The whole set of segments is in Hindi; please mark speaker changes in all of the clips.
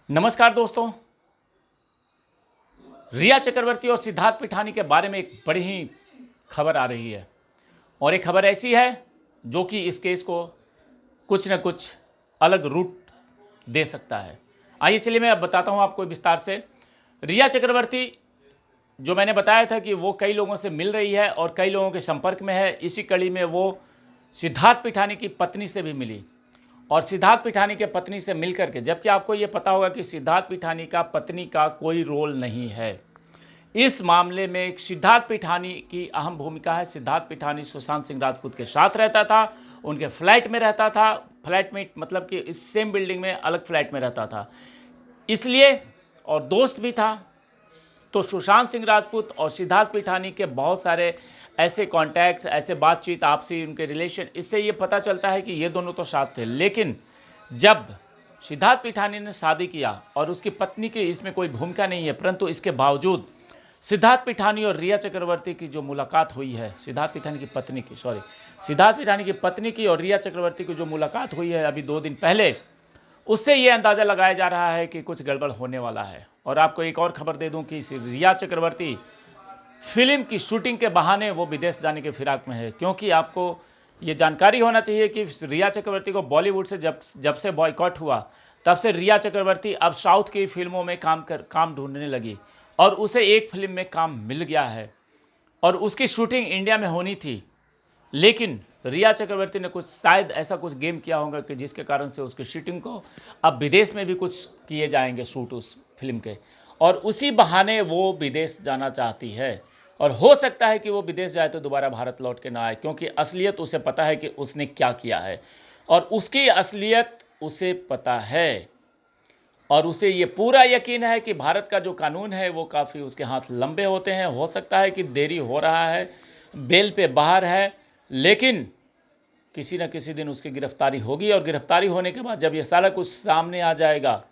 Speaker 1: नमस्कार दोस्तों। रिया चक्रवर्ती और सिद्धार्थ पिठानी के बारे में एक बड़ी ही खबर आ रही है और एक खबर ऐसी है जो कि इस केस को कुछ न कुछ अलग रूट दे सकता है। आइए चलिए मैं अब बताता हूं आपको विस्तार से। रिया चक्रवर्ती जो मैंने बताया था कि वो कई लोगों से मिल रही है और कई लोगों के संपर्क में है, इसी कड़ी में वो सिद्धार्थ पिठानी की पत्नी से भी मिली और सिद्धार्थ पिठानी के पत्नी से मिलकर के, जबकि आपको ये पता होगा कि सिद्धार्थ पिठानी का पत्नी का कोई रोल नहीं है इस मामले में। सिद्धार्थ पिठानी की अहम भूमिका है। सिद्धार्थ पिठानी सुशांत सिंह राजपूत के साथ रहता था, उनके फ्लैट में रहता था, फ्लैटमेट मतलब कि इस सेम बिल्डिंग में अलग फ्लैट में रहता था इसलिए, और दोस्त भी था। तो सुशांत सिंह राजपूत और सिद्धार्थ पिठानी के बहुत सारे ऐसे कॉन्टैक्ट्स, ऐसे बातचीत, आपसी उनके रिलेशन, इससे ये पता चलता है कि ये दोनों तो साथ थे। लेकिन जब सिद्धार्थ पिठानी ने शादी किया और उसकी पत्नी की इसमें कोई भूमिका नहीं है, परंतु इसके बावजूद सिद्धार्थ पिठानी और रिया चक्रवर्ती की जो मुलाकात हुई है, सिद्धार्थ पिठानी की पत्नी की और रिया चक्रवर्ती की जो मुलाकात हुई है अभी 2 दिन पहले, उससे ये अंदाज़ा लगाया जा रहा है कि कुछ गड़बड़ होने वाला है। और आपको एक और खबर दे दूं कि रिया चक्रवर्ती फिल्म की शूटिंग के बहाने वो विदेश जाने के फिराक में है, क्योंकि आपको ये जानकारी होना चाहिए कि रिया चक्रवर्ती को बॉलीवुड से जब से बॉयकॉट हुआ, तब से रिया चक्रवर्ती अब साउथ की फिल्मों में काम ढूंढने लगी और उसे एक फिल्म में काम मिल गया है और उसकी शूटिंग इंडिया में होनी थी। लेकिन रिया चक्रवर्ती ने कुछ शायद ऐसा कुछ गेम किया होगा कि जिसके कारण से उसकी शूटिंग को अब विदेश में भी कुछ किए जाएंगे शूट उस फिल्म के, और उसी बहाने वो विदेश जाना चाहती है। और हो सकता है कि वो विदेश जाए तो दोबारा भारत लौट के ना आए, क्योंकि असलियत उसे पता है कि उसने क्या किया है और उसकी असलियत उसे पता है और उसे ये पूरा यकीन है कि भारत का जो कानून है वो काफ़ी उसके हाथ लंबे होते हैं। हो सकता है कि देरी हो रहा है, बेल पे बाहर है, लेकिन किसी न किसी दिन उसकी गिरफ्तारी होगी और गिरफ्तारी होने के बाद जब ये सारा कुछ सामने आ जाएगा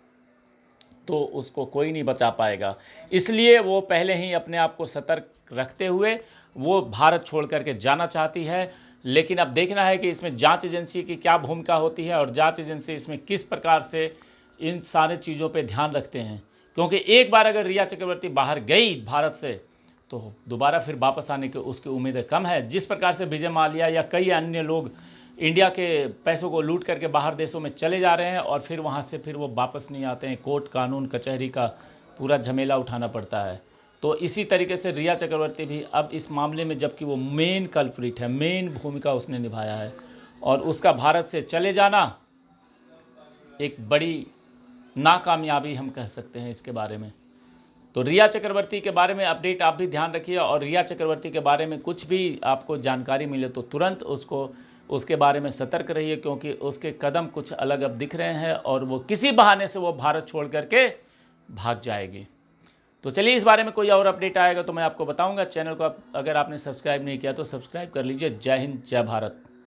Speaker 1: तो उसको कोई नहीं बचा पाएगा। इसलिए वो पहले ही अपने आप को सतर्क रखते हुए वो भारत छोड़ करके जाना चाहती है। लेकिन अब देखना है कि इसमें जांच एजेंसी की क्या भूमिका होती है और जांच एजेंसी इसमें किस प्रकार से इन सारे चीज़ों पे ध्यान रखते हैं, क्योंकि एक बार अगर रिया चक्रवर्ती बाहर गई भारत से तो दोबारा फिर वापस आने की उसकी उम्मीदें कम है। जिस प्रकार से विजय माल्या या कई अन्य लोग इंडिया के पैसों को लूट करके बाहर देशों में चले जा रहे हैं और फिर वहाँ से फिर वो वापस नहीं आते हैं, कोर्ट कानून कचहरी का पूरा झमेला उठाना पड़ता है। तो इसी तरीके से रिया चक्रवर्ती भी अब इस मामले में, जबकि वो मेन कल्प्रिट है, मेन भूमिका उसने निभाया है, और उसका भारत से चले जाना एक बड़ी नाकामयाबी हम कह सकते हैं इसके बारे में। तो रिया चक्रवर्ती के बारे में अपडेट आप भी ध्यान रखिए, और रिया चक्रवर्ती के बारे में कुछ भी आपको जानकारी मिले तो तुरंत उसके बारे में सतर्क रहिए, क्योंकि उसके कदम कुछ अलग अब दिख रहे हैं और वो किसी बहाने से वो भारत छोड़ करके भाग जाएगी। तो चलिए, इस बारे में कोई और अपडेट आएगा तो मैं आपको बताऊंगा। चैनल को अगर आपने सब्सक्राइब नहीं किया तो सब्सक्राइब कर लीजिए। जय हिंद, जय भारत।